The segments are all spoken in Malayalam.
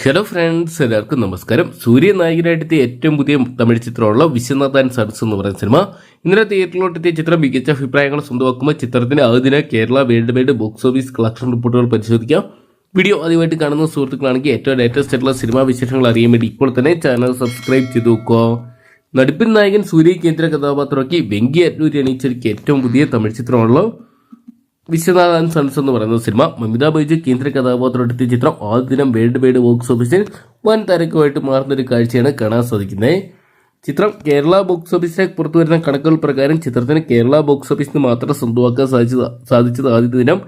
ഹലോ ഫ്രണ്ട്സ്, എല്ലാവർക്കും നമസ്കാരം. സൂര്യ നായകനായിട്ടെത്തിയ ഏറ്റവും പുതിയ തമിഴ് ചിത്രമുള്ള വിശ്വനാഥ് ആൻഡ് സൺസ് എന്ന് പറയുന്ന സിനിമ ഇന്നലെ തിയേറ്ററിലോട്ടെത്തിയ ചിത്രം മികച്ച അഭിപ്രായങ്ങൾ സ്വന്തമാക്കുമ്പോൾ ചിത്രത്തിന്റെ ആദ്യ Kerala world wide box office collection റിപ്പോർട്ടുകൾ പരിശോധിക്കാം. വീഡിയോ ആദ്യമായിട്ട് കാണുന്ന സുഹൃത്തുക്കളാണെങ്കിൽ ഏറ്റവും ലേറ്റസ്റ്റ് ആയിട്ടുള്ള സിനിമാ വിശേഷങ്ങൾ അറിയാൻ വേണ്ടി ഇപ്പോൾ തന്നെ ചാനൽ സബ്സ്ക്രൈബ് ചെയ്ത് നോക്കുക. നടിപ്പിൻ നായകൻ സൂര്യ കേന്ദ്ര കഥാപാത്രമാക്കി വെങ്കി അറ്റൂരി അണിയിച്ചൊരുക്കിയ ഏറ്റവും പുതിയ തമിഴ് ചിത്രമുള്ള വിശ്വനാഥ് ആൻഡ് സൺസ് എന്ന് പറയുന്ന സിനിമ മമിത ബൈജു കേന്ദ്ര കഥാപാത്രമെടുത്തിയ ചിത്രം ആദ്യ ദിനം വേൾഡ് വൈഡ് ബോക്സ് ഓഫീസിൽ വൻ തരക്കുമായിട്ട് മാറുന്നൊരു കാഴ്ചയാണ് കാണാൻ സാധിക്കുന്നത്. ചിത്രം കേരള ബോക്സ് ഓഫീസിലേക്ക് പുറത്തു വരുന്ന കണക്കുകൾ പ്രകാരം ചിത്രത്തിന് കേരള ബോക്സ് ഓഫീസിന് മാത്രം സ്വന്തമാക്കാൻ സാധിച്ചത് ആദ്യ ദിനം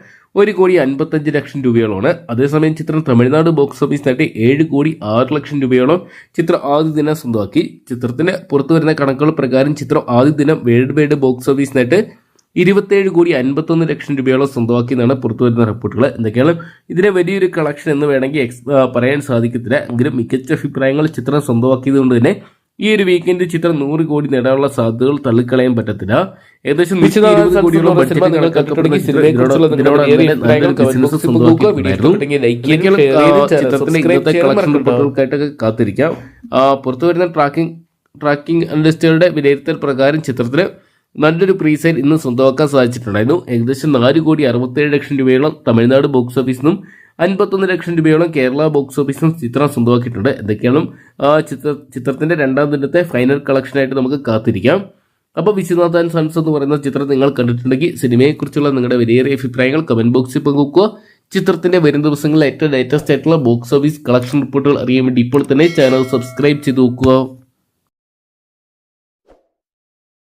1,55,00,000 രൂപയോളമാണ്. അതേസമയം ചിത്രം തമിഴ്നാട് ബോക്സ് ഓഫീസ് നേടി 7,06,00,000 രൂപയോളം ചിത്രം ആദ്യ ദിനം സ്വന്തമാക്കി. ചിത്രത്തിന് പുറത്തു വരുന്ന കണക്കുകൾ പ്രകാരം ചിത്രം ആദ്യ ദിനം വേൾഡ് വൈഡ് ബോക്സ് ഓഫീസ് നേട്ട് 27,51,00,000 രൂപയോളം സ്വന്തമാക്കിയെന്നാണ് പുറത്തുവരുന്ന റിപ്പോർട്ടുകൾ. എന്തൊക്കെയാണ് ഇതിനെ വലിയൊരു കളക്ഷൻ എന്ന് വേണമെങ്കിൽ പറയാൻ സാധിക്കത്തില്ല. എങ്കിലും മികച്ച അഭിപ്രായങ്ങൾ ചിത്രം സ്വന്തമാക്കിയത് കൊണ്ട് തന്നെ ഈ ഒരു വീക്കെൻഡ് ചിത്രം 100 കോടി നേടാനുള്ള സാധ്യതകൾ തള്ളിക്കളയാൻ പറ്റത്തില്ല. ഏകദേശം 120 കോടിയോളം കാത്തിരിക്കാം. പുറത്തുവരുന്ന ട്രാക്കിംഗ് അനലിസ്റ്റുകളുടെ വിലയിരുത്തൽ പ്രകാരം ചിത്രത്തിന് നല്ലൊരു പ്രീസെയിൽ ഇന്ന് സ്വന്തമാക്കാൻ സാധിച്ചിട്ടുണ്ടായിരുന്നു. ഏകദേശം 4,67,00,000 രൂപയോളം തമിഴ്നാട് ബോക്സ് ഓഫീസിനും 51,00,000 രൂപയോളം കേരള ബോക്സ് ഓഫീസിനും ചിത്രം സ്വന്തമാക്കിയിട്ടുണ്ട്. എന്തൊക്കെയാണ് ചിത്രത്തിന്റെ രണ്ടാം ദിനത്തെ ഫൈനൽ കളക്ഷനായിട്ട് നമുക്ക് കാത്തിരിക്കാം. അപ്പോൾ വിശ്വനാഥ് ആൻഡ് സൺസ് എന്ന് പറയുന്ന ചിത്രം നിങ്ങൾ കണ്ടിട്ടുണ്ടെങ്കിൽ സിനിമയെക്കുറിച്ചുള്ള നിങ്ങളുടെ വിലയേറിയ അഭിപ്രായങ്ങൾ കമന്റ് ബോക്സിൽ പങ്കുവെക്കുക. ചിത്രത്തിന്റെ വരും ദിവസങ്ങളിൽ ഏറ്റവും ലേറ്റസ്റ്റ് ആയിട്ടുള്ള ബോക്സ് ഓഫീസ് കളക്ഷൻ റിപ്പോർട്ടുകൾ അറിയാൻ വേണ്ടി ഇപ്പോൾ തന്നെ ചാനൽ സബ്സ്ക്രൈബ് ചെയ്ത് നോക്കുക.